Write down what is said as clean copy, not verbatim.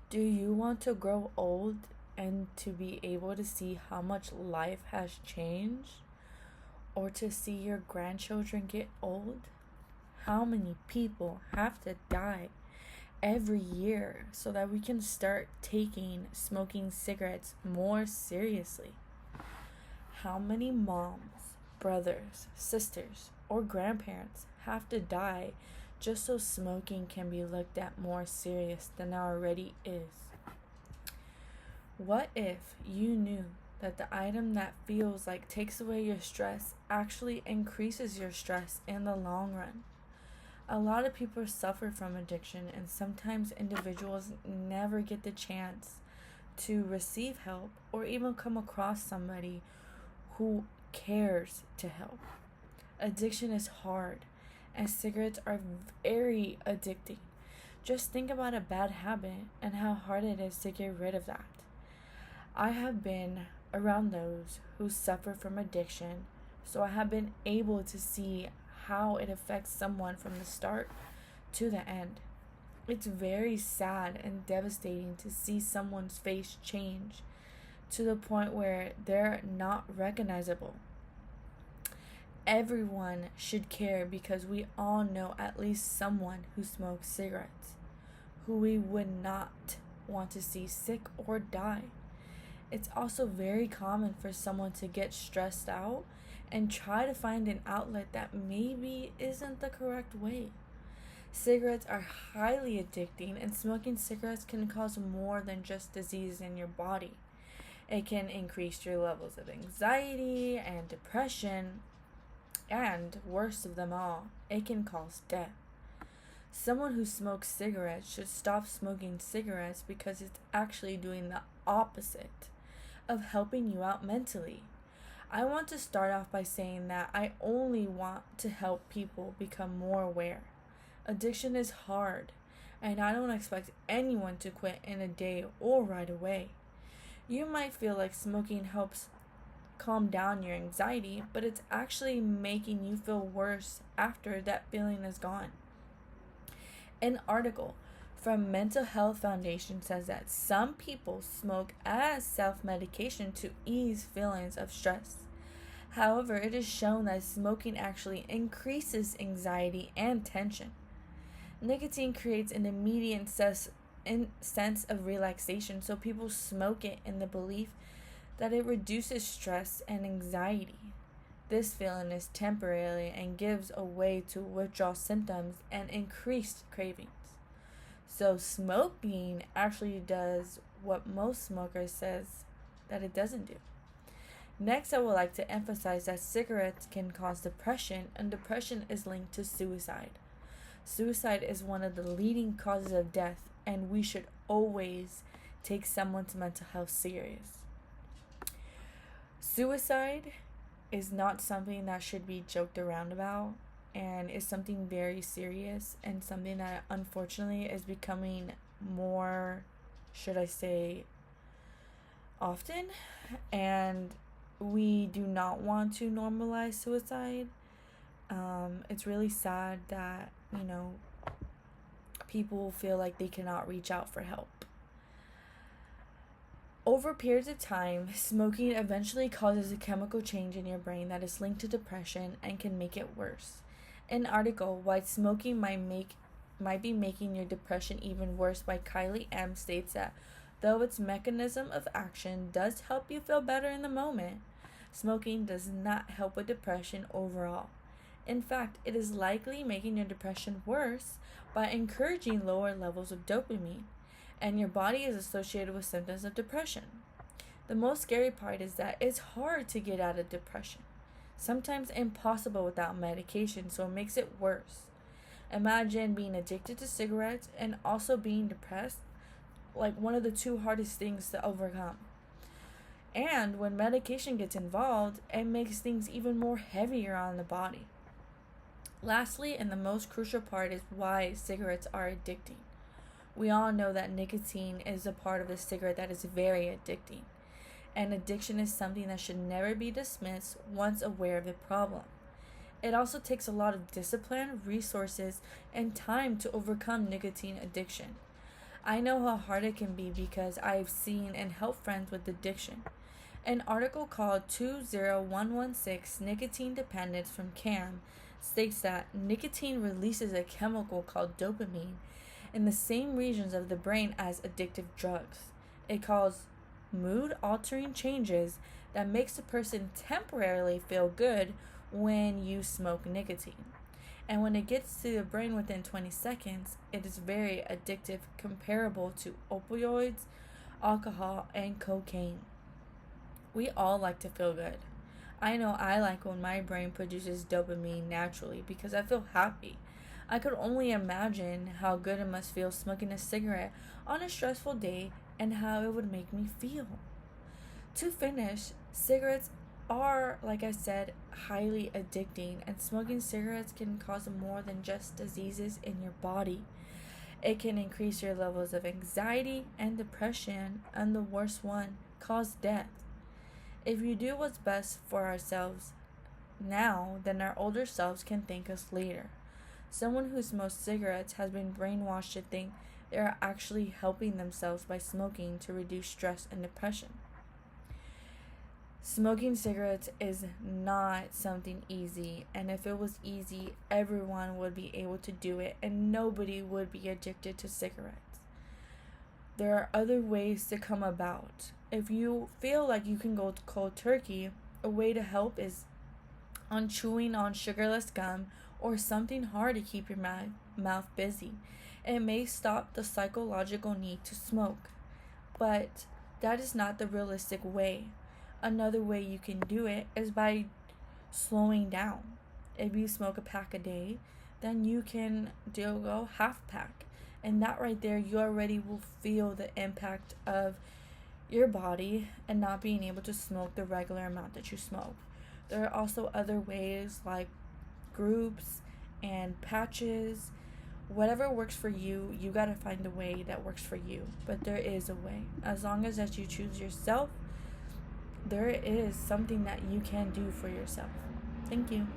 Do you want to grow old and to be able to see how much life has changed? Or to see your grandchildren get old? How many people have to die every year so that we can start taking smoking cigarettes more seriously? How many moms, brothers, sisters, or grandparents have to die just so smoking can be looked at more serious than it already is? What if you knew that the item that feels like takes away your stress actually increases your stress in the long run? A lot of people suffer from addiction, and sometimes individuals never get the chance to receive help or even come across somebody who cares to help. Addiction is hard, and cigarettes are very addicting. Just think about a bad habit and how hard it is to get rid of that. I have been around those who suffer from addiction, so I have been able to see how it affects someone from the start to the end. It's very sad and devastating to see someone's face change to the point where they're not recognizable. Everyone should care because we all know at least someone who smokes cigarettes, who we would not want to see sick or die. It's also very common for someone to get stressed out and try to find an outlet that maybe isn't the correct way. Cigarettes are highly addicting, and smoking cigarettes can cause more than just disease in your body. It can increase your levels of anxiety and depression, and worst of them all, it can cause death. Someone who smokes cigarettes should stop smoking cigarettes because it's actually doing the opposite of helping you out mentally. I want to start off by saying that I only want to help people become more aware. Addiction is hard, and I don't expect anyone to quit in a day or right away. You might feel like smoking helps calm down your anxiety, but it's actually making you feel worse after that feeling is gone. An article from Mental Health Foundation says that some people smoke as self-medication to ease feelings of stress. However, it is shown that smoking actually increases anxiety and tension. Nicotine creates an immediate sense of relaxation, so people smoke it in the belief that it reduces stress and anxiety. This feeling is temporary and gives a way to withdraw symptoms and increased cravings. So smoking actually does what most smokers says that it doesn't do. Next, I would like to emphasize that cigarettes can cause depression, and depression is linked to suicide. Suicide is one of the leading causes of death, and we should always take someone's mental health serious. Suicide is not something that should be joked around about, and is something very serious and something that unfortunately is becoming more, should I say, often, and we do not want to normalize suicide. It's really sad that, people feel like they cannot reach out for help. Over periods of time, smoking eventually causes a chemical change in your brain that is linked to depression and can make it worse. An article, Why Smoking Might Be Making Your Depression Even Worse by Kylie M. states that though its mechanism of action does help you feel better in the moment, smoking does not help with depression overall. In fact, it is likely making your depression worse by encouraging lower levels of dopamine, and your body is associated with symptoms of depression. The most scary part is that it's hard to get out of depression, sometimes impossible without medication, so it makes it worse. Imagine being addicted to cigarettes and also being depressed, like one of the two hardest things to overcome. And when medication gets involved, it makes things even more heavier on the body. Lastly, and the most crucial part, is why cigarettes are addicting. We all know that nicotine is a part of the cigarette that is very addicting. And addiction is something that should never be dismissed once aware of the problem. It also takes a lot of discipline, resources, and time to overcome nicotine addiction. I know how hard it can be because I've seen and helped friends with addiction. An article called 20116 Nicotine Dependence from CAM states that nicotine releases a chemical called dopamine in the same regions of the brain as addictive drugs. It causes mood altering changes that makes a person temporarily feel good when you smoke nicotine. And when it gets to the brain within 20 seconds, it is very addictive, comparable to opioids, alcohol, and cocaine. We all like to feel good. I know I like when my brain produces dopamine naturally because I feel happy. I could only imagine how good it must feel smoking a cigarette on a stressful day and how it would make me feel. To finish, cigarettes are, like I said, highly addicting, and smoking cigarettes can cause more than just diseases in your body. It can increase your levels of anxiety and depression, and the worst one, cause death. If we do what's best for ourselves now, then our older selves can thank us later. Someone who smokes cigarettes has been brainwashed to think they are actually helping themselves by smoking to reduce stress and depression. Smoking cigarettes is not something easy, and if it was easy, everyone would be able to do it and nobody would be addicted to cigarettes. There are other ways to come about. If you feel like you can go cold turkey, a way to help is on chewing on sugarless gum or something hard to keep your mouth busy. It may stop the psychological need to smoke, but that is not the realistic way. Another way you can do it is by slowing down. If you smoke a pack a day, then you can go half pack. And that right there, you already will feel the impact of your body and not being able to smoke the regular amount that you smoke. There are also other ways like groups and patches. Whatever works for you, you gotta find a way that works for you. But there is a way. As long as that you choose yourself, there is something that you can do for yourself. Thank you.